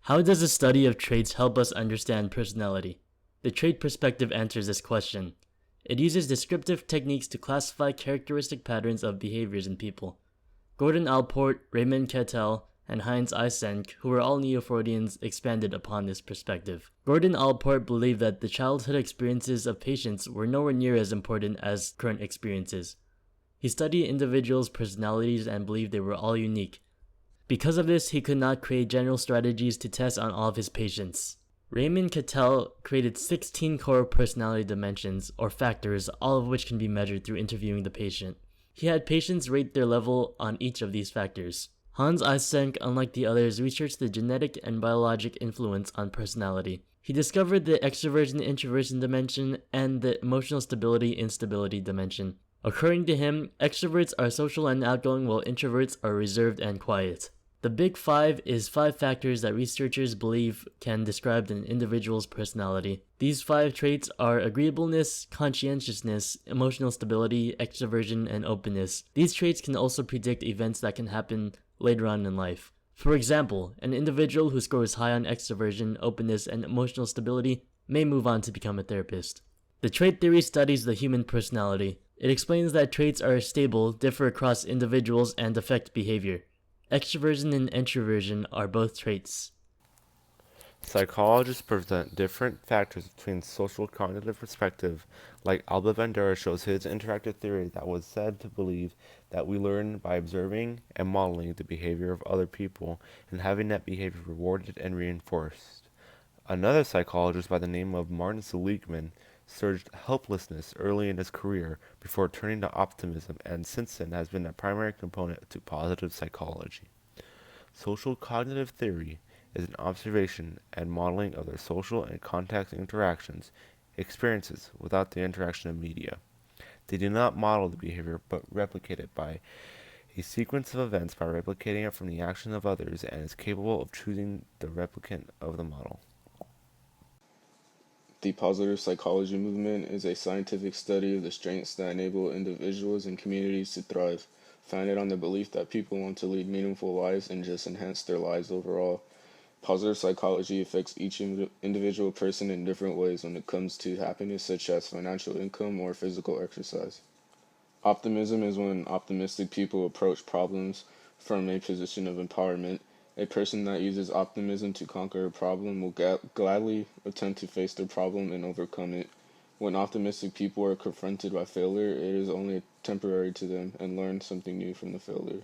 How does the study of traits help us understand personality? The trait perspective answers this question. It uses descriptive techniques to classify characteristic patterns of behaviors in people. Gordon Allport, Raymond Cattell, and Heinz Eysenck, who were all Neo-Freudians, expanded upon this perspective. Gordon Allport believed that the childhood experiences of patients were nowhere near as important as current experiences. He studied individuals' personalities and believed they were all unique. Because of this, he could not create general strategies to test on all of his patients. Raymond Cattell created 16 core personality dimensions, or factors, all of which can be measured through interviewing the patient. He had patients rate their level on each of these factors. Hans Eysenck, unlike the others, researched the genetic and biologic influence on personality. He discovered the extroversion-introversion dimension and the emotional stability-instability dimension. According to him, extroverts are social and outgoing while introverts are reserved and quiet. The Big Five is 5 factors that researchers believe can describe an individual's personality. These 5 traits are agreeableness, conscientiousness, emotional stability, extroversion, and openness. These traits can also predict events that can happen later on in life. For example, an individual who scores high on extroversion, openness, and emotional stability may move on to become a therapist. The trait theory studies the human personality. It explains that traits are stable, differ across individuals, and affect behavior. Extroversion and introversion are both traits. Psychologists present different factors between social cognitive perspective, like Alba Bandera shows his interactive theory that was said to believe that we learn by observing and modeling the behavior of other people and having that behavior rewarded and reinforced. Another psychologist by the name of Martin Seligman surged helplessness early in his career before turning to optimism, and since then has been a primary component to positive psychology. Social cognitive theory is an observation and modeling of their social and context interactions, experiences without the interaction of media. They do not model the behavior but replicate it by a sequence of events by replicating it from the action of others and is capable of choosing the replicant of the model. The positive psychology movement is a scientific study of the strengths that enable individuals and communities to thrive, founded on the belief that people want to lead meaningful lives and just enhance their lives overall. Positive psychology affects each individual person in different ways when it comes to happiness, such as financial income or physical exercise. Optimism is when optimistic people approach problems from a position of empowerment. A person that uses optimism to conquer a problem will gladly attempt to face the problem and overcome it. When optimistic people are confronted by failure, it is only temporary to them and learn something new from the failure.